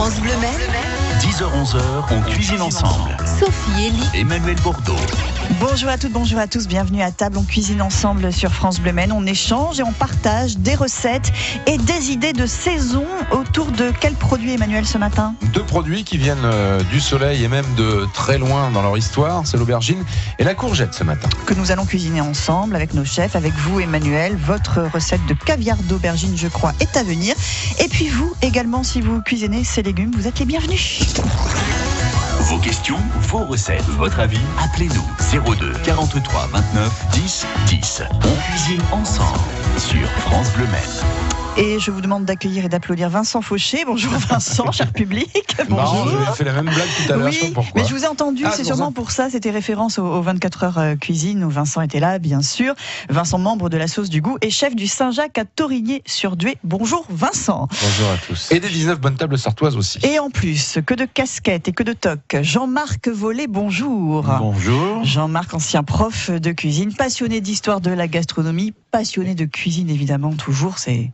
France Bleu Maine. 10h-11h, on cuisine ensemble. Sophie Elie. Emmanuel Bordeaux. Bonjour à toutes, bonjour à tous, bienvenue à table, on cuisine ensemble sur France Bleu Maine, on échange et on partage des recettes et des idées de saison. Autour de quels produits, Emmanuel, ce matin? Deux produits qui viennent du soleil et même de très loin dans leur histoire, c'est l'aubergine et la courgette ce matin. Que nous allons cuisiner ensemble avec nos chefs, avec vous Emmanuel. Votre recette de caviar d'aubergine, je crois, est à venir. Et puis vous également, si vous cuisinez ces légumes, vous êtes les bienvenus. Vos questions, vos recettes, votre avis, appelez-nous 02 43 29 10 10. On cuisine ensemble sur France Bleu Maine. Et je vous demande d'accueillir et d'applaudir Vincent Fauché. Bonjour Vincent, cher public. Bonjour. J'ai fait la même blague tout à l'heure, oui, je sais pas pourquoi. Mais je vous ai entendu, c'est sûrement pour ça, c'était référence aux 24 heures cuisine où Vincent était là, bien sûr. Vincent, membre de la Sauce du Goût et chef du Saint-Jacques à Torigné-sur-Dué. Bonjour Vincent. Bonjour à tous. Et des 19 bonnes tables sartoises aussi. Et en plus, que de casquettes et que de tocs. Jean-Marc Vollet, bonjour. Bonjour. Jean-Marc, ancien prof de cuisine, passionné d'histoire de la gastronomie, passionné de cuisine évidemment, toujours, c'est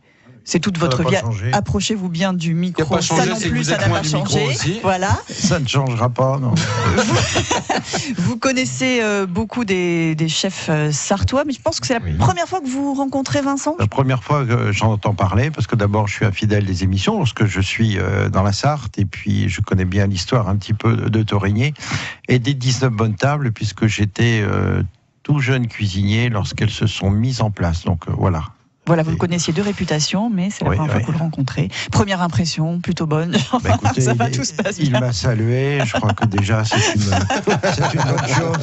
toute votre vie. Approchez-vous bien du micro. Ça ça non plus, ça n'a pas changé. Voilà. Ça ne changera pas, non. Vous connaissez beaucoup des chefs sartois, mais je pense que c'est la première fois que vous rencontrez Vincent. La première fois que j'en entends parler, parce que d'abord je suis un fidèle des émissions, lorsque je suis dans la Sarthe, et puis je connais bien l'histoire un petit peu de Torigné, et des 19 bonnes tables, puisque j'étais tout jeune cuisinier lorsqu'elles se sont mises en place. Donc voilà. Voilà, vous le connaissiez de réputation, mais c'est la première fois que vous le rencontrez. Première impression, plutôt bonne. Écoutez, ça va, tout se passe bien. Il m'a salué, je crois que déjà c'est une bonne chose.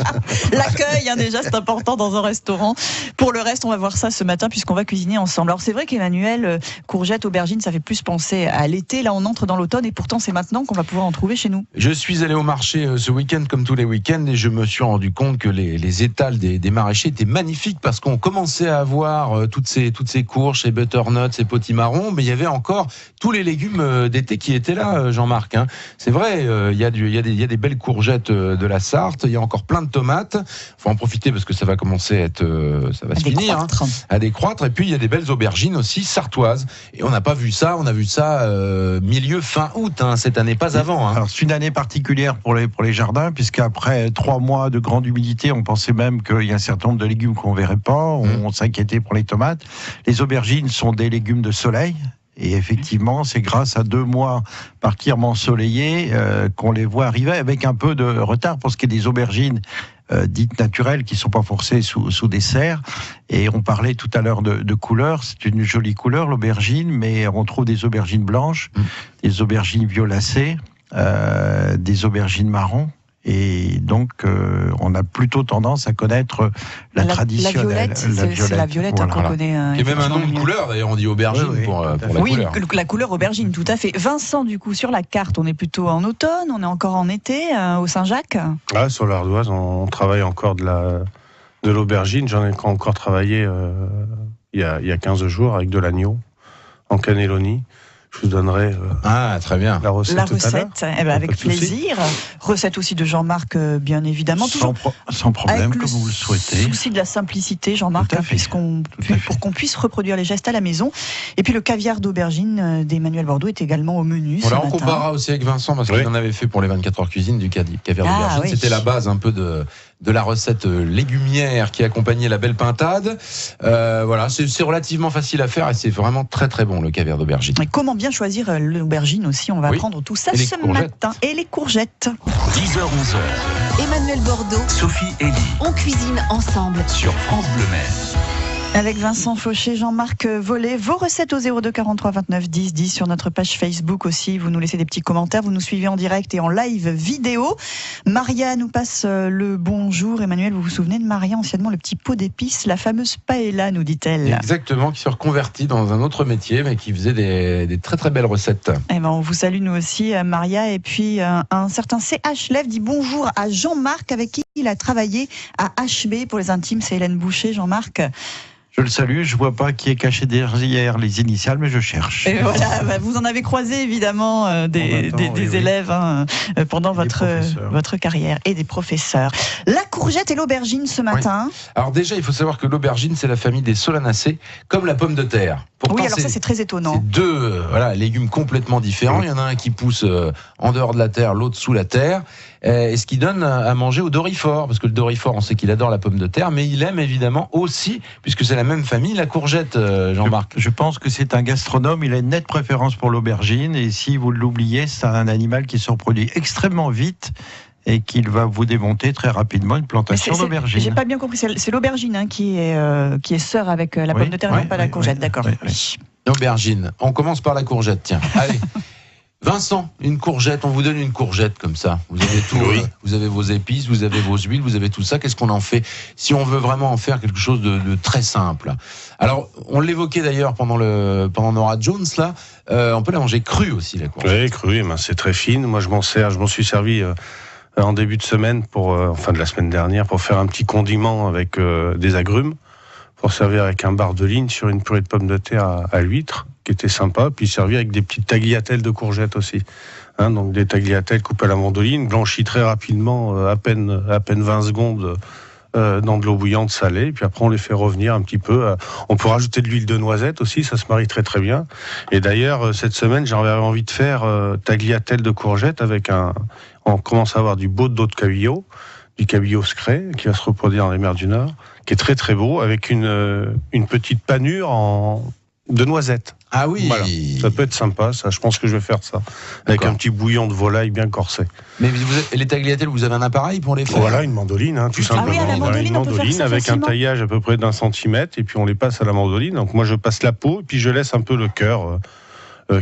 L'accueil, déjà, c'est important dans un restaurant. Pour le reste, on va voir ça ce matin, puisqu'on va cuisiner ensemble. Alors c'est vrai qu'Emmanuel, courgette, aubergine, ça fait plus penser à l'été. Là, on entre dans l'automne, et pourtant c'est maintenant qu'on va pouvoir en trouver chez nous. Je suis allé au marché ce week-end, comme tous les week-ends, et je me suis rendu compte que les étals des maraîchers étaient magnifiques, parce qu'on commençait à avoir toutes ces courges, ces butternuts, ces potimarrons, mais il y avait encore tous les légumes d'été qui étaient là, Jean-Marc. C'est vrai, il y a des belles courgettes de la Sarthe, il y a encore plein de tomates. Faut en profiter parce que ça va commencer à ça va se finir, à décroître. Et puis il y a des belles aubergines aussi sartoises. Et on n'a pas vu ça, on a vu ça milieu fin août cette année, pas avant. Alors c'est une année particulière pour les jardins, puisqu'après 3 mois de grande humidité, on pensait même qu'il y a un certain nombre de légumes qu'on verrait pas. On s'inquiétait pour les tomates. Les aubergines sont des légumes de soleil. Et effectivement, c'est grâce à 2 mois particulièrement ensoleillés qu'on les voit arriver avec un peu de retard pour ce qui est des aubergines dites naturelles qui ne sont pas forcées sous des serres. Et on parlait tout à l'heure de couleur. C'est une jolie couleur, l'aubergine, mais on trouve des aubergines blanches, des aubergines violacées, des aubergines marron. Et donc, on a plutôt tendance à connaître la traditionnelle. La violette, c'est la violette qu'on connaît. Il y a même un nom de couleur, d'ailleurs, on dit aubergine pour la couleur. Oui, la couleur aubergine, tout à fait. Vincent, du coup, sur la carte, on est plutôt en automne, on est encore en été, au Saint-Jacques. Ah, sur l'Ardoise, on travaille encore de l'aubergine. J'en ai encore travaillé il y a 15 jours avec de l'agneau en cannelloni. Je vous donnerai très bien. la recette tout à l'heure. Avec plaisir. Recette aussi de Jean-Marc, bien évidemment. Sans problème, comme vous le souhaitez. Souci de la simplicité, Jean-Marc, pour qu'on puisse reproduire les gestes à la maison. Et puis le caviar d'aubergine d'Emmanuel Bordeaux est également au menu ce matin. On comparera aussi avec Vincent, parce qu'il en avait fait pour les 24 heures cuisine du caviar d'aubergine. Oui. C'était la base un peu de la recette légumière qui accompagnait la belle pintade. Voilà, c'est relativement facile à faire et c'est vraiment très très bon le caviar d'aubergine. Et comment bien choisir l'aubergine aussi, on va apprendre tout ça ce matin. Et les courgettes. 10h-11h. Emmanuel Bordeaux. Sophie Elie. On cuisine ensemble sur France Bleu Maine. Avec Vincent Fauché, Jean-Marc Vollet, vos recettes au 02 43 29 10 10 sur notre page Facebook aussi. Vous nous laissez des petits commentaires, vous nous suivez en direct et en live vidéo. Maria nous passe le bonjour. Emmanuel, vous vous souvenez de Maria, anciennement le petit pot d'épices, la fameuse paella, nous dit-elle. Exactement, qui se reconvertit dans un autre métier, mais qui faisait des très très belles recettes. Eh ben, on vous salue nous aussi, Maria. Et puis un certain CH Lève dit bonjour à Jean-Marc, avec qui il a travaillé à HB pour les intimes. C'est Hélène Boucher, Jean-Marc. Je le salue, je vois pas qui est caché derrière les initiales, mais je cherche. Et voilà, vous en avez croisé évidemment des élèves pendant votre carrière et des professeurs. La courgette et l'aubergine ce matin. Alors déjà, il faut savoir que l'aubergine, c'est la famille des solanacées, comme la pomme de terre. Pourtant, Oui, alors ça c'est très étonnant. c'est deux légumes complètement différents. Il y en a un qui pousse en dehors de la terre, l'autre sous la terre. Et ce qui donne à manger au dorifort. Parce que le dorifort, on sait qu'il adore la pomme de terre, mais il aime évidemment aussi, puisque c'est la même famille, la courgette, Jean-Marc. Je pense que c'est un gastronome, il a une nette préférence pour l'aubergine, et si vous l'oubliez, c'est un animal qui se reproduit extrêmement vite et qu'il va vous démonter très rapidement une plantation d'aubergine. J'ai pas bien compris, c'est l'aubergine qui est sœur avec la pomme de terre, et non pas la courgette, d'accord. Oui. L'aubergine. On commence par la courgette, tiens. Allez. Vincent, une courgette, on vous donne une courgette comme ça. Vous avez tout, vous avez vos épices, vous avez vos huiles, vous avez tout ça. Qu'est-ce qu'on en fait si on veut vraiment en faire quelque chose de très simple? Alors, on l'évoquait d'ailleurs pendant Nora Jones là. On peut la manger crue aussi, la courgette. Oui, crue, c'est très fine. Moi, je m'en suis servi en début de semaine de la semaine dernière, pour faire un petit condiment avec des agrumes, pour servir avec un bar de ligne sur une purée de pommes de terre à l'huître, qui était sympa, puis servi avec des petites tagliatelles de courgettes aussi. Donc des tagliatelles coupées à la mandoline, blanchies très rapidement, à peine 20 secondes dans de l'eau bouillante salée, puis après on les fait revenir un petit peu. On peut rajouter de l'huile de noisette aussi, ça se marie très très bien. Et d'ailleurs, cette semaine, j'avais envie de faire tagliatelles de courgettes avec on commence à avoir du beau d'eau de cabillaud, du cabillaud secret, qui va se reproduire dans les mers du Nord, qui est très très beau, avec une petite panure de noisettes. Ah oui. Voilà. Ça peut être sympa, ça. Je pense que je vais faire ça. Avec un petit bouillon de volaille bien corsé. Mais les tagliatelles, vous avez un appareil pour les faire? Voilà, une mandoline, tout simplement. Ah oui, à la mandoline, une on peut faire mandoline ça avec facilement. un taillage à peu près d'1 centimètre, et puis on les passe à la mandoline. Donc moi, je passe la peau, et puis je laisse un peu le cœur,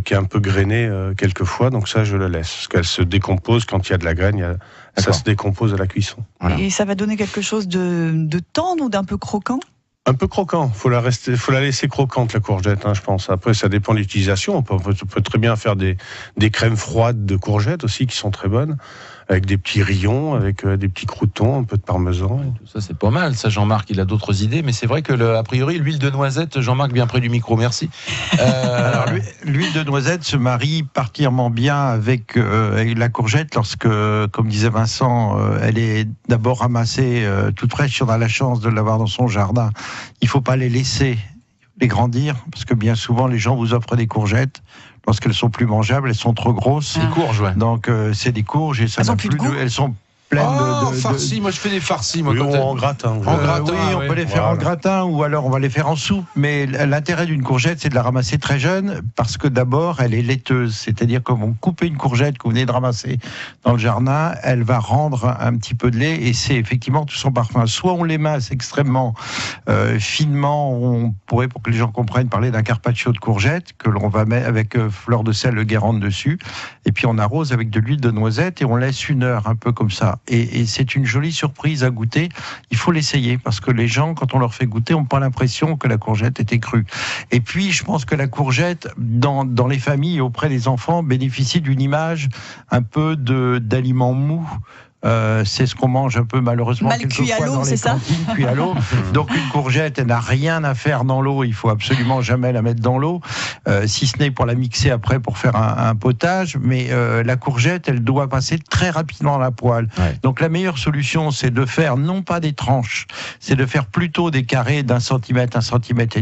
qui est un peu grainé quelquefois. Donc ça, je le laisse. Parce qu'elle se décompose quand il y a de la graine. Ça se décompose à la cuisson. Voilà. Et ça va donner quelque chose de tendre ou d'un peu croquant? Un peu croquant, faut la laisser croquante, la courgette, je pense. Après, ça dépend de l'utilisation. On peut très bien faire des crèmes froides de courgettes aussi, qui sont très bonnes, avec des petits rillons, avec des petits croûtons, un peu de parmesan. Tout ça, c'est pas mal. Ça, Jean-Marc, il a d'autres idées, mais c'est vrai que, a priori, l'huile de noisette, Jean-Marc, bien près du micro, merci. Alors, l'huile de noisette se marie particulièrement bien avec la courgette lorsque, comme disait Vincent, elle est d'abord ramassée toute fraîche. Si on a la chance de l'avoir dans son jardin, il ne faut pas les laisser les grandir, parce que bien souvent, les gens vous offrent des courgettes. Lorsqu'elles sont plus mangeables, elles sont trop grosses. Des courges, ouais. Donc, c'est des courges et ça Elles n'a ont plus de goût. Elles sont pleines de farcis. Moi, je fais des farcis. Moi, Oui, en gratin. En gratin, oui, on peut les faire en gratin, ou alors on va les faire en soupe. Mais l'intérêt d'une courgette, c'est de la ramasser très jeune, parce que d'abord, elle est laiteuse. C'est-à-dire que vous coupez une courgette que vous venez de ramasser dans le jardin, elle va rendre un petit peu de lait, et c'est effectivement tout son parfum. Soit on l'émasse extrêmement finement, on pourrait, pour que les gens comprennent, parler d'un carpaccio de courgette, que l'on va mettre avec fleur de sel de Guérande dessus, et puis on arrose avec de l'huile de noisette, et on laisse 1 heure, un peu comme ça. Et c'est une jolie surprise à goûter. Il faut l'essayer, parce que les gens, quand on leur fait goûter, n'ont pas l'impression que la courgette était crue. Et puis, je pense que la courgette, dans les familles et auprès des enfants, bénéficie d'une image un peu d'aliments mous. C'est ce qu'on mange un peu malheureusement mal cuit à l'eau, c'est ça? Cuit à l'eau. Donc une courgette, elle n'a rien à faire dans l'eau. Il faut absolument jamais la mettre dans l'eau, si ce n'est pour la mixer après pour faire un potage. Mais la courgette, elle doit passer très rapidement à la poêle. Ouais. Donc la meilleure solution, c'est de faire non pas des tranches, c'est de faire plutôt des carrés d'1 centimètre, 1,5 centimètre,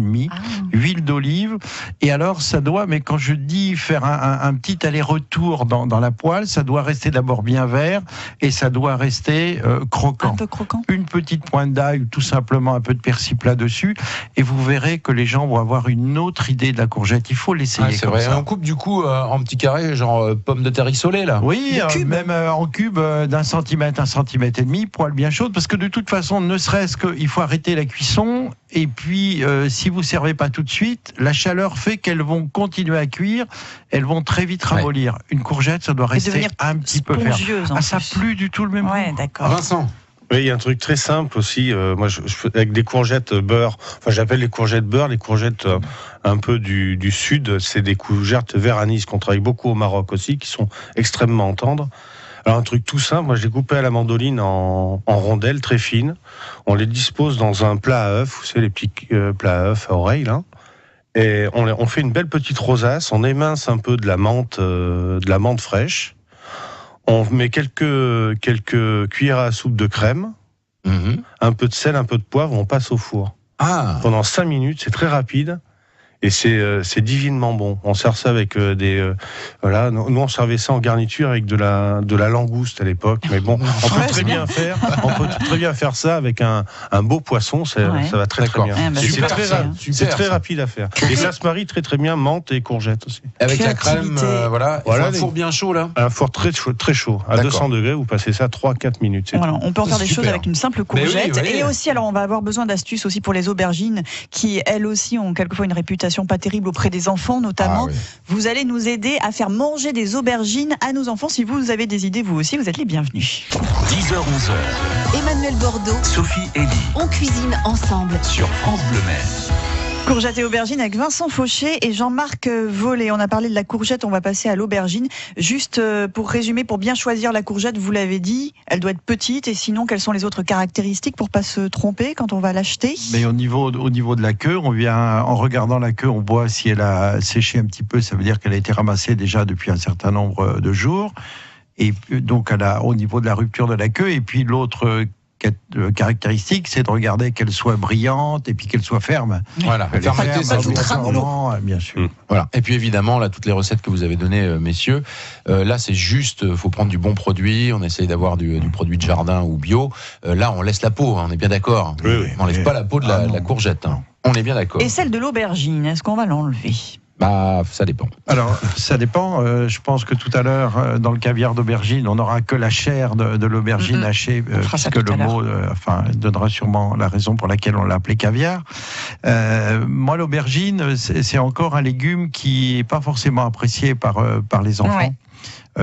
huile d'olive. Et alors ça doit, mais quand je dis faire un petit aller-retour dans la poêle, ça doit rester d'abord bien vert, et ça doit rester croquant. Un peu croquant. Une petite pointe d'ail, tout simplement un peu de persil plat dessus, et vous verrez que les gens vont avoir une autre idée de la courgette. Il faut l'essayer. C'est vrai. Ça. On coupe du coup en petits carrés, genre pommes de terre isolées là. Oui, même en cube d'1 centimètre, 1,5 centimètre, poêle bien chaude, parce que de toute façon, ne serait-ce qu'il faut arrêter la cuisson, et puis si vous servez pas tout de suite, la chaleur fait qu'elles vont continuer à cuire, elles vont très vite ramollir. Ouais. Une courgette, ça doit rester un petit peu ferme. Ça n'a plus du tout le même goût. D'accord. Vincent. Oui, il y a un truc très simple aussi. Moi, je fais avec des courgettes beurre. Enfin, j'appelle les courgettes beurre, les courgettes un peu du sud. C'est des courgettes Veranis qu'on travaille beaucoup au Maroc aussi, qui sont extrêmement tendres. Alors, un truc tout simple, moi, je les coupais à la mandoline en rondelles très fines. On les dispose dans un plat à œufs. Vous savez, les petits plats à œufs à oreilles, là. Et on fait une belle petite rosace. On émince un peu de la menthe fraîche. On met quelques cuillères à soupe de crème, un peu de sel, un peu de poivre, on passe au four. Ah. Pendant 5 minutes, c'est très rapide. Et c'est divinement bon. On sert ça avec voilà. Nous on servait ça en garniture avec de la langouste à l'époque. Mais bon, on peut très bien faire ça avec un beau poisson. Ça va très bien. C'est très rapide à faire. Et ça se marie très très bien menthe et courgettes aussi. Avec la crème, voilà. Un four bien chaud là. Un four très chaud. À 200 degrés, vous passez ça 3-4 minutes. Voilà, on peut en faire des choses avec une simple courgette. Et aussi, alors on va avoir besoin d'astuces aussi pour les aubergines qui elles aussi ont quelquefois une réputation pas terrible auprès des enfants notamment. Vous allez nous aider à faire manger des aubergines à nos enfants. Si vous avez des idées, vous aussi, vous êtes les bienvenus. 10h-11h. Emmanuel Bordeaux, Sophie Elie. on cuisine ensemble. Sur France Bleu Maine. Courgette et aubergine avec Vincent Fauché et Jean-Marc Vollet. On a parlé de la courgette, on va passer à l'aubergine. Juste pour résumer, pour bien choisir la courgette, vous l'avez dit, elle doit être petite et sinon, quelles sont les autres caractéristiques pour pas se tromper quand on va l'acheter? Mais au niveau de la queue, en regardant la queue, on voit si elle a séché un petit peu, ça veut dire qu'elle a été ramassée déjà depuis un certain nombre de jours. Et donc, au niveau de la rupture de la queue, et puis l'autre caractéristique, c'est de regarder qu'elle soit brillante et puis qu'elle soit ferme. Voilà, fermeté, ça joue bien sûr. Voilà. Et puis évidemment, là, toutes les recettes que vous avez données, messieurs, là, c'est juste, faut prendre du bon produit, on essaye d'avoir du produit de jardin ou bio. Là, on laisse la peau, on est bien d'accord. On n'enlève pas la peau de la courgette. On est bien d'accord. Et celle de l'aubergine, est-ce qu'on va l'enlever? Bah, ça dépend. Alors, ça dépend. Je pense que tout à l'heure, dans le caviar d'aubergine, on n'aura que la chair de l'aubergine hachée, puisque le mot donnera sûrement la raison pour laquelle on l'a appelé caviar. Moi, l'aubergine, c'est encore un légume qui n'est pas forcément apprécié par les enfants. Ouais.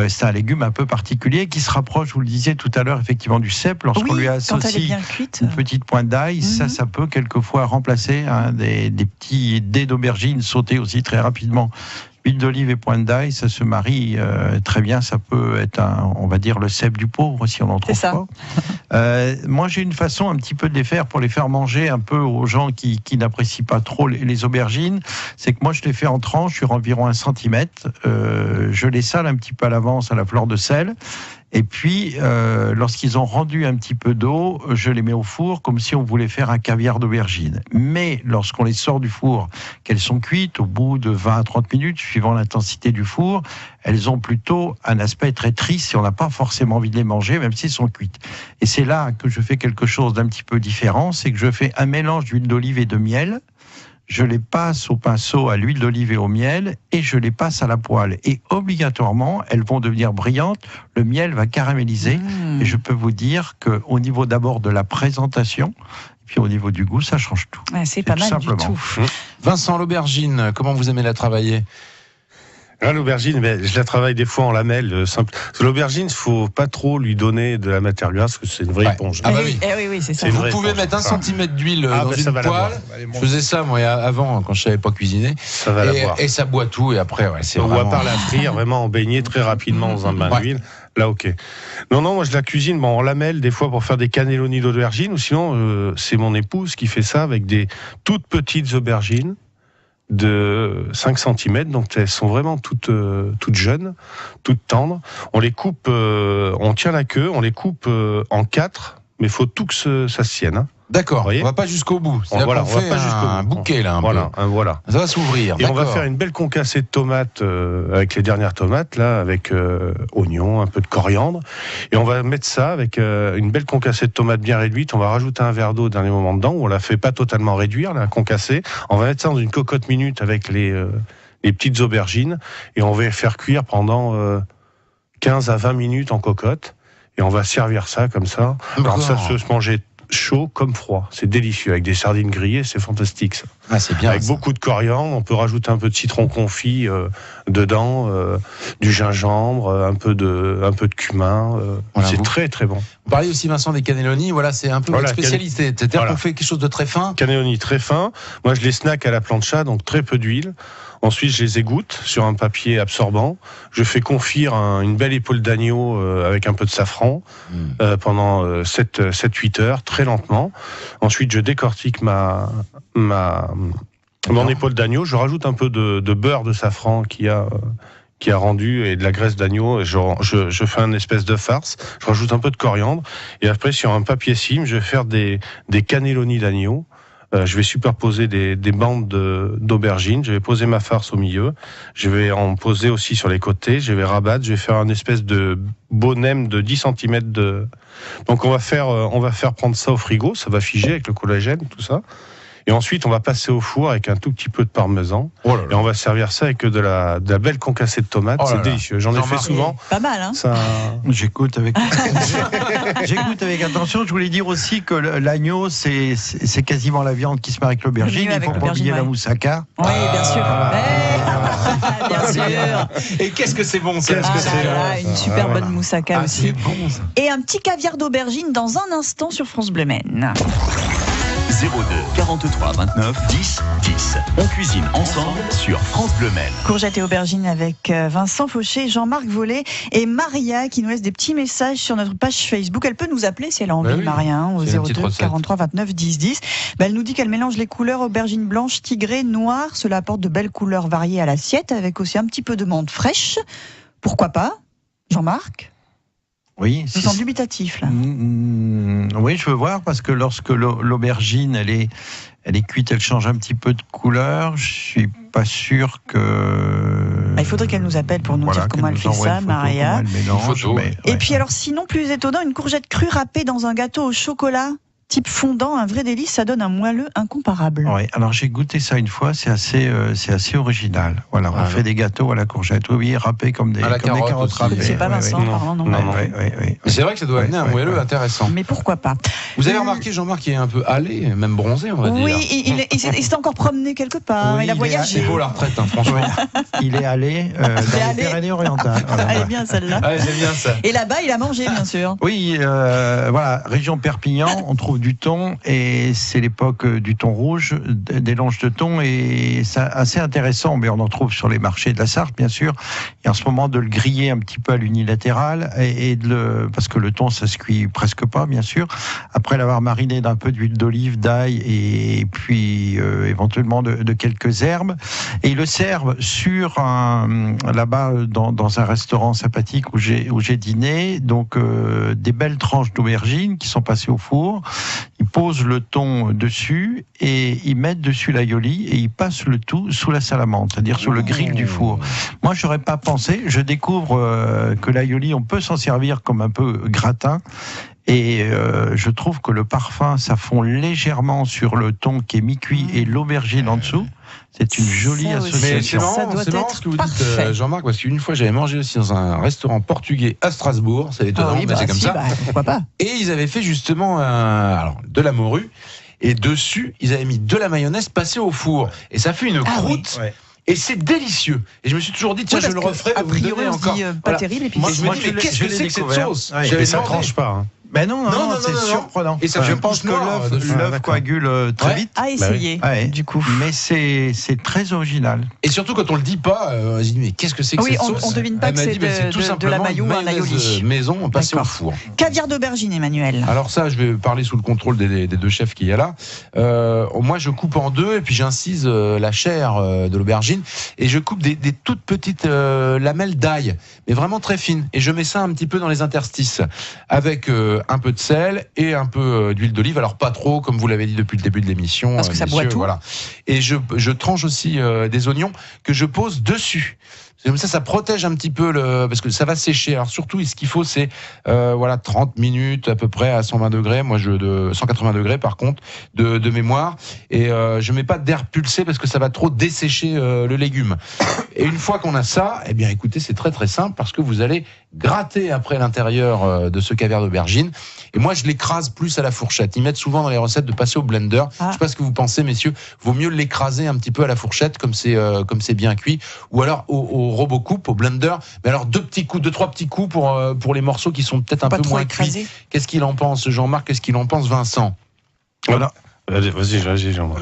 C'est un légume un peu particulier qui se rapproche, vous le disiez tout à l'heure, effectivement du cèpe. Lorsqu'on lui associe une petite pointe d'ail, ça peut quelquefois remplacer des petits dés d'aubergine sautés aussi très rapidement. Huile d'olive et pointe d'ail, ça se marie très bien. Ça peut être, on va dire, le cèpe du pauvre, si on en trouve pas. Moi, j'ai une façon un petit peu de les faire pour les faire manger un peu aux gens qui n'apprécient pas trop les aubergines. C'est que moi, je les fais en tranches sur environ 1 centimètre. Je les sale un petit peu à l'avance à la fleur de sel. Et puis, lorsqu'ils ont rendu un petit peu d'eau, je les mets au four comme si on voulait faire un caviar d'aubergine. Mais lorsqu'on les sort du four, qu'elles sont cuites, au bout de 20 à 30 minutes, suivant l'intensité du four, elles ont plutôt un aspect très triste et on n'a pas forcément envie de les manger, même s'ils sont cuites. Et c'est là que je fais quelque chose d'un petit peu différent, c'est que je fais un mélange d'huile d'olive et de miel. Je les passe au pinceau à l'huile d'olive et au miel et je les passe à la poêle. Et obligatoirement, elles vont devenir brillantes, le miel va caraméliser. Et je peux vous dire qu'au niveau d'abord de la présentation, puis au niveau du goût, ça change tout. C'est pas mal simplement. Du tout. Vincent, l'aubergine, comment vous aimez la travailler ? L'aubergine, je la travaille des fois en lamelles. Simple. L'aubergine, il ne faut pas trop lui donner de la matière grasse, parce que c'est une vraie éponge. Ah bah oui, oui c'est ça. Vous pouvez mettre 1 centimètre d'huile dans une poêle. Je faisais ça moi avant, quand je ne savais pas cuisiner. Ça va et ça boit tout, et après, c'est vraiment... On va pas la frire, vraiment en baigner très rapidement dans un bain d'huile. Là, ok. Non, moi je la cuisine en lamelles, des fois pour faire des cannelloni d'aubergine, ou sinon, c'est mon épouse qui fait ça avec des toutes petites aubergines de 5 cm, donc elles sont vraiment toutes jeunes, toutes tendres. On les coupe, on tient la queue, on les coupe en 4, mais il faut tout que ça se tienne. D'accord, on va pas jusqu'au bout. On va pas jusqu'au bout. Un bouquet là, voilà. Ça va s'ouvrir. Et on va faire une belle concassée de tomates avec les dernières tomates là, avec oignons, un peu de coriandre, et on va mettre ça avec une belle concassée de tomates bien réduite. On va rajouter un verre d'eau au dernier moment dedans. On la fait pas totalement réduire, la concassée. On va mettre ça dans une cocotte minute avec les petites aubergines et on va faire cuire pendant 15 à 20 minutes en cocotte. Et on va servir ça comme ça. Alors ça se manger chaud comme froid, c'est délicieux, avec des sardines grillées, c'est fantastique ça. C'est bien. Avec beaucoup de coriandre, on peut rajouter un peu de citron confit dedans, du gingembre, un peu de cumin, c'est très très bon. Vous parliez aussi Vincent des cannelloni, c'est un peu votre spécialité, c'est-à-dire qu'on fait quelque chose de très fin. Cannelloni très fin, moi je les snack à la plancha, donc très peu d'huile. Ensuite, je les égoutte sur un papier absorbant. Je fais confire une belle épaule d'agneau avec un peu de safran pendant 7-8 heures, très lentement. Ensuite, je décortique mon épaule d'agneau. Je rajoute un peu de beurre de safran qu'il y a qui a rendu, et de la graisse d'agneau. Je fais une espèce de farce. Je rajoute un peu de coriandre. Et après, sur un papier cime, je vais faire des cannelloni d'agneau. Je vais superposer des bandes d'aubergines. Je vais poser ma farce au milieu. Je vais en poser aussi sur les côtés. Je vais rabattre. Je vais faire une espèce de bonhomme de 10 cm Donc on va faire prendre ça au frigo. Ça va figer avec le collagène, tout ça. Et ensuite, on va passer au four avec un tout petit peu de parmesan. Oh là là. Et on va servir ça avec de la belle concassée de tomates. C'est délicieux. J'en ai fait souvent. Pas mal, hein. Ça... J'écoute avec attention. Je voulais dire aussi que l'agneau, c'est quasiment la viande qui se marie avec l'aubergine. Il faut pas oublier la moussaka. Oui, bien sûr. Bien sûr. Et qu'est-ce que c'est bon, ça. Une super bonne moussaka aussi. C'est bon, ça. Et un petit caviar d'aubergine dans un instant sur France Bleu Maine. 02 43 29 10 10. On cuisine ensemble sur France Bleu Maine. Courgettes et aubergines avec Vincent Fauché, Jean-Marc Vollet et Maria qui nous laisse des petits messages sur notre page Facebook. Elle peut nous appeler si elle a envie, Maria, au 02 43 29 10 10. Elle nous dit qu'elle mélange les couleurs aubergine blanche, tigrée, noire. Cela apporte de belles couleurs variées à l'assiette avec aussi un petit peu de menthe fraîche. Pourquoi pas, Jean-Marc? Oui, je sens dubitatif là. Oui, je veux voir parce que lorsque l'aubergine elle est cuite, elle change un petit peu de couleur. Je suis pas sûr que. Il faudrait qu'elle nous appelle pour nous dire comment elle fait ça, Maria. Et puis alors, sinon plus étonnant, une courgette crue râpée dans un gâteau au chocolat. Type fondant, un vrai délice, ça donne un moelleux incomparable. Oui, alors j'ai goûté ça une fois, c'est assez original. Voilà, on fait des gâteaux à la courgette, râpés comme des carottes râpées. C'est pas Vincent, pardon, non. Oui. C'est vrai que ça doit amener un moelleux intéressant. Mais pourquoi pas? Vous avez remarqué, Jean-Marc, qu'il est un peu hâlé, même bronzé, on va dire. Oui, il s'est encore promené quelque part, il a voyagé. C'est beau la retraite, franchement. Il est allé dans les Pyrénées-Orientales. Elle est bien celle-là. J'aime bien ça. Et là-bas, il a mangé, bien sûr. Oui, voilà, région Perpignan, on trouve du thon et c'est l'époque du thon rouge, des longes de thon et c'est assez intéressant, mais on en trouve sur les marchés de la Sarthe bien sûr, et en ce moment de le griller un petit peu à l'unilatéral parce que le thon ça se cuit presque pas bien sûr, après l'avoir mariné d'un peu d'huile d'olive, d'ail et puis éventuellement de quelques herbes, et ils le servent sur là-bas dans un restaurant sympathique où j'ai dîné, donc des belles tranches d'aubergines qui sont passées au four. Ils posent le thon dessus et ils mettent dessus l'aioli et ils passent le tout sous la salamandre, c'est-à-dire sous le grill du four. Moi, je n'aurais pas pensé. Je découvre que l'aioli, on peut s'en servir comme un peu gratin. Et je trouve que le parfum, ça fond légèrement sur le thon qui est mi-cuit et l'aubergine en dessous. C'est une jolie association. C'est marrant ce que vous dites, Jean-Marc, parce qu'une fois j'avais mangé aussi dans un restaurant portugais à Strasbourg, c'est étonnant, mais c'est comme ça. Pourquoi pas. Et ils avaient fait justement de la morue, et dessus ils avaient mis de la mayonnaise passée au four, et ça fait une croûte. Oui. Et c'est délicieux. Et je me suis toujours dit, tiens, je le referai. A priori, on se dit pas terrible. Et puis je me dis, mais qu'est-ce que c'est que cette sauce? Et ça tranche pas. Ben non, c'est surprenant. Et ça, je pense que l'œuf coagule très vite. À essayer, du coup. Mais c'est très original. Et surtout quand on le dit pas, on se dit mais qu'est-ce que c'est que cette sauce? On devine pas que c'est de la mayo ou un aioli. Maison passée au four. Caviar d'aubergine, Emmanuel. Alors ça, je vais parler sous le contrôle des deux chefs qu'il y a là. Moi, je coupe en deux et puis j'incise la chair de l'aubergine et je coupe des toutes petites lamelles d'ail, mais vraiment très fines. Et je mets ça un petit peu dans les interstices avec un peu de sel et un peu d'huile d'olive. Alors pas trop, comme vous l'avez dit depuis le début de l'émission. Parce que ça boit tout. Voilà. Et je tranche aussi des oignons que je pose dessus. Comme ça protège un petit peu parce que ça va sécher. Alors surtout, ce qu'il faut, c'est 30 minutes à peu près à 120 degrés. Moi, 180 degrés par contre de mémoire. Et je mets pas d'air pulsé parce que ça va trop dessécher le légume. Et une fois qu'on a ça, eh bien, écoutez, c'est très très simple parce que vous allez gratter après l'intérieur de ce caviar d'aubergine. Et moi, je l'écrase plus à la fourchette. Ils mettent souvent dans les recettes de passer au blender. Je sais pas ce que vous pensez, messieurs. Vaut mieux l'écraser un petit peu à la fourchette, comme c'est bien cuit, ou alors au robocoupe, au blender. Mais alors 2-3 petits coups pour les morceaux qui sont peut-être un peu moins cuits. Qu'est-ce qu'il en pense, Jean-Marc? Qu'est-ce qu'il en pense, Vincent? Voilà. Vas-y, Jean.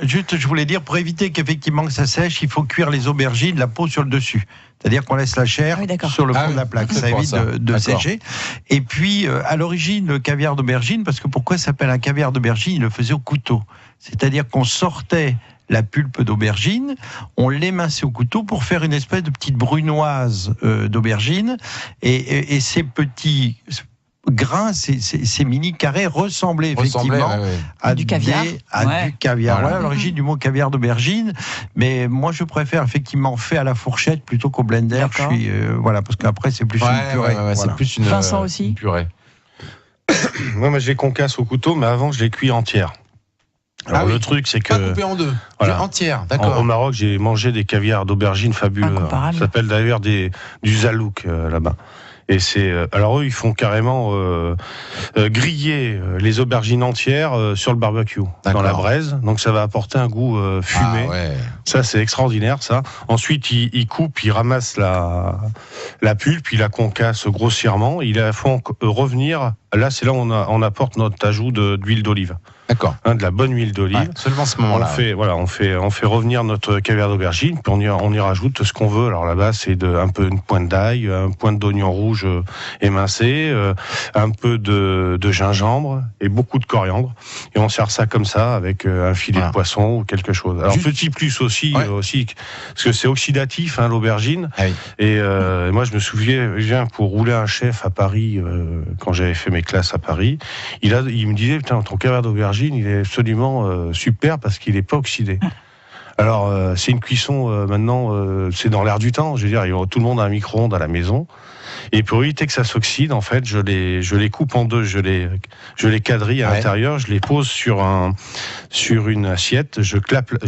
Juste, je voulais dire, pour éviter qu'effectivement que ça sèche, il faut cuire les aubergines, la peau sur le dessus. C'est-à-dire qu'on laisse la chair sur le fond de la plaque. Ça évite de sécher. Et puis, à l'origine, le caviar d'aubergine, parce que pourquoi ça s'appelle un caviar d'aubergine ? Il le faisait au couteau. C'est-à-dire qu'on sortait la pulpe d'aubergine, on l'éminçait au couteau pour faire une espèce de petite brunoise d'aubergine. Et ces petits grains, ces mini carrés ressemblaient effectivement à du caviar. Du caviar. Voilà l'origine du mot caviar d'aubergine. Mais moi, je préfère effectivement fait à la fourchette plutôt qu'au blender. Voilà, parce qu'après, c'est plus une purée. C'est plus une, Vincent aussi. Une purée. Moi, je les concasse au couteau, mais avant, je les cuis entières. Alors le truc, c'est que pas coupé en deux, entière, d'accord. Au Maroc, j'ai mangé des caviars d'aubergine fabuleux. Ça s'appelle d'ailleurs du zalouk là-bas. Et c'est alors eux, ils font carrément griller les aubergines entières sur le barbecue, dans la braise. Donc ça va apporter un goût fumé. Ça, c'est extraordinaire, ça. Ensuite, ils coupent, ils ramassent la pulpe, ils la concassent grossièrement. Ils la font revenir. Là, c'est là où on apporte notre ajout d'huile d'olive. D'accord. De la bonne huile d'olive. Seulement ce moment-là. On fait revenir notre caviar d'aubergine, puis on y rajoute ce qu'on veut. Alors là-bas, c'est une pointe d'ail, un pointe d'oignon rouge émincé, un peu de gingembre et beaucoup de coriandre. Et on sert ça comme ça avec un filet de poisson ou quelque chose. Alors petit plus aussi, parce que c'est oxydatif, l'aubergine. Et moi, je me souviens pour rouler un chef à Paris, quand j'avais fait mes classes à Paris, il me disait, putain, ton caviar d'aubergine, il est absolument super parce qu'il n'est pas oxydé. Alors, c'est une cuisson, maintenant, c'est dans l'air du temps. Je veux dire, tout le monde a un micro-ondes à la maison. Et pour éviter que ça s'oxyde, en fait, je les coupe en deux, je les quadrille à l'intérieur, je les pose sur une assiette,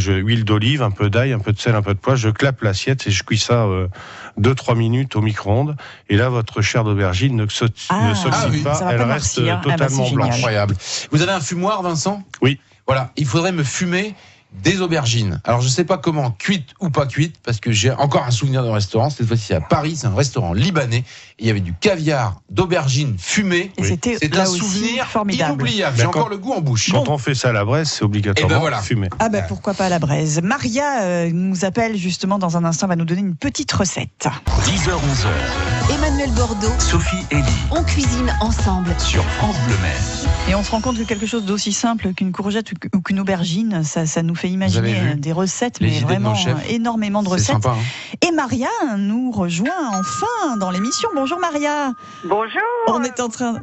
huile d'olive, un peu d'ail, un peu de sel, un peu de poivre, je clappe l'assiette et je cuis ça 2-3 minutes au micro-ondes. Et là, votre chair d'aubergine ne s'oxyde pas, elle reste totalement blanche. Incroyable. Vous avez un fumoir, Vincent ? Oui. Voilà, il faudrait me fumer des aubergines. Alors, je ne sais pas comment, cuites ou pas cuites, parce que j'ai encore un souvenir de restaurant. Cette fois-ci, à Paris, c'est un restaurant libanais. Et il y avait du caviar d'aubergine fumé. Et c'était un souvenir formidable. Inoubliable. J'ai encore le goût en bouche. Quand on fait ça à la braise, c'est obligatoirement fumé. Ah ben pourquoi pas à la braise. Maria nous appelle justement dans un instant, va nous donner une petite recette. 10h, 11h. Emmanuel Bordeaux, Sophie Elie. On cuisine ensemble sur France Bleu Maine. Et on se rend compte que quelque chose d'aussi simple qu'une courgette ou qu'une aubergine, ça nous fait imaginer des recettes, mais vraiment énormément de recettes. Sympa, Et Maria nous rejoint enfin dans l'émission. Bonjour Maria. Bonjour. On est en train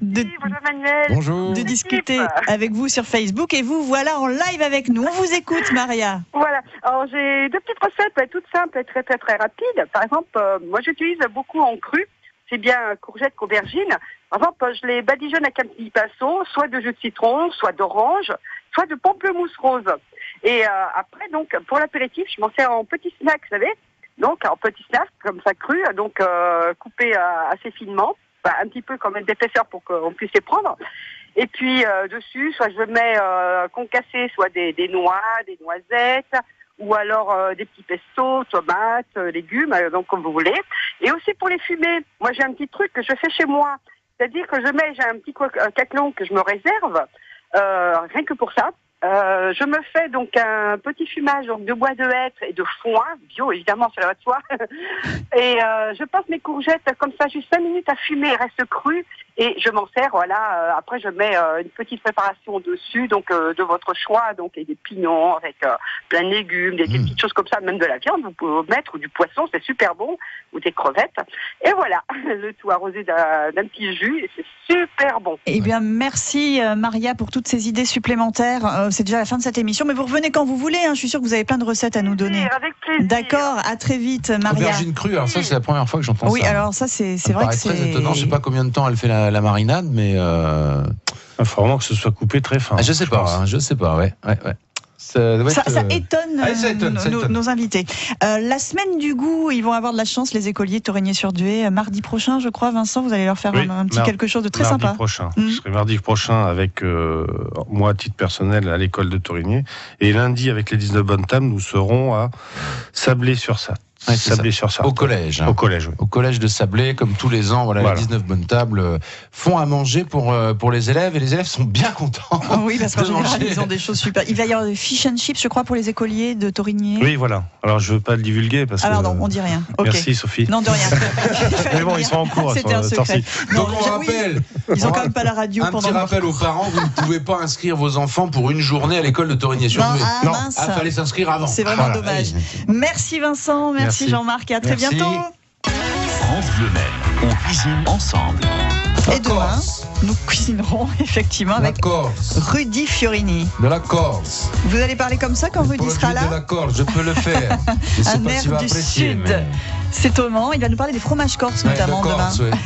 bonjour de discuter avec vous sur Facebook et vous voilà en live avec nous. On vous écoute, Maria. Voilà. Alors j'ai deux petites recettes toutes simples et très très très rapides. Par exemple, moi j'utilise beaucoup en cru. C'est bien courgette qu'aubergine. Par exemple, je les badigeonne avec un petit pinceau, soit de jus de citron, soit d'orange, soit de pamplemousse rose. Et après, donc, pour l'apéritif, je m'en sers en petits snacks, vous savez. Donc, en petits snacks, comme ça cru, donc coupé assez finement, un petit peu quand même d'épaisseur pour qu'on puisse les prendre. Et puis, dessus, soit je mets concassé, soit des noix, des noisettes, ou alors des petits pestos, tomates, légumes, donc comme vous voulez. Et aussi pour les fumer, moi j'ai un petit truc que je fais chez moi. C'est-à-dire que j'ai un petit caclon que je me réserve, rien que pour ça. Je me fais donc un petit fumage donc de bois de hêtre et de foin, bio évidemment, cela va de soi. Et je passe mes courgettes comme ça, juste 5 minutes à fumer, elles restent crues. Et je m'en sers, voilà. Après, je mets une petite préparation dessus, donc de votre choix, donc et des pignons avec plein de légumes, des petites choses comme ça, même de la viande, vous pouvez mettre, ou du poisson, c'est super bon, ou des crevettes. Et voilà, le tout arrosé d'un petit jus, et c'est super bon. Eh bien, merci Maria pour toutes ces idées supplémentaires. C'est déjà la fin de cette émission, mais vous revenez quand vous voulez. Je suis sûre que vous avez plein de recettes à nous donner. Avec plaisir. D'accord, à très vite, Maria. Aubergine crue, alors ça, c'est la première fois que j'entends ça. Oui, alors ça, c'est vrai que c'est très étonnant. Je ne sais pas combien de temps elle fait la marinade, mais il faut vraiment que ce soit coupé très fin. Je sais pas, ouais. Ça étonne nos invités. La semaine du goût, ils vont avoir de la chance, les écoliers Torigné-sur-Dué, mardi prochain, je crois. Vincent, vous allez leur faire un petit quelque chose de très sympa. Prochain. Je serai mardi prochain avec moi, à titre personnel, à l'école de Torigné. Et lundi, avec les 19 bonnes tables, nous serons à Sablé-sur-Sarthe. Ouais, c'est Sablé-sur-Sarthe. Au collège. Au collège, oui. Au collège de Sablé, comme tous les ans, voilà. Les 19 bonnes tables font à manger pour les élèves, et les élèves sont bien contents. Oui, parce qu'en de général, manger. ils ont des choses super. Il va y avoir des fish and chips, je crois, pour les écoliers de Torigné. Oui, voilà. Alors, je veux pas le divulguer parce Alors que. non, on dit rien. Ok. Merci, Sophie. Non, de rien. Mais bon, ils sont en cours. C'était un secret. Non, Donc on oui, rappelle. ils ont quand même pas la radio Un pendant petit le rappel aux parents, vous ne pouvez pas inscrire vos enfants pour une journée à l'école de Torigné-sur-Meuse. Non, ah, mince. Fallait s'inscrire avant. C'est vraiment Voilà. dommage. Merci Vincent, merci Jean-Marc, et à très Merci. bientôt. France Bleu Maine, on cuisine ensemble. Et demain, nous cuisinerons effectivement La avec Corse. Rudy Fiorini. De la Corse. Vous allez parler comme ça quand Rudy sera Produit de là? la Corse, je peux le faire. Je sais Un pas air s'il va du apprécier, Sud. mais- C'est Thomas, il va nous parler des fromages corses Ouais, notamment de Corse, demain. ouais.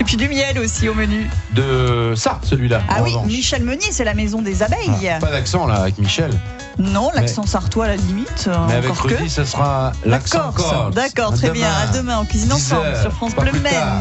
Et puis du miel aussi au menu. De ça, celui-là. Ah en oui, revanche. Michel Meunier, c'est la maison des abeilles. Ah, pas d'accent là avec Michel. Non, l'accent sartois à la limite. Mais avec encore que. Rudy, ça sera La l'accent Corse. corse. D'accord, très bien. À demain, on cuisine 10 ensemble heures, sur France pas Bleu plus Maine. tard.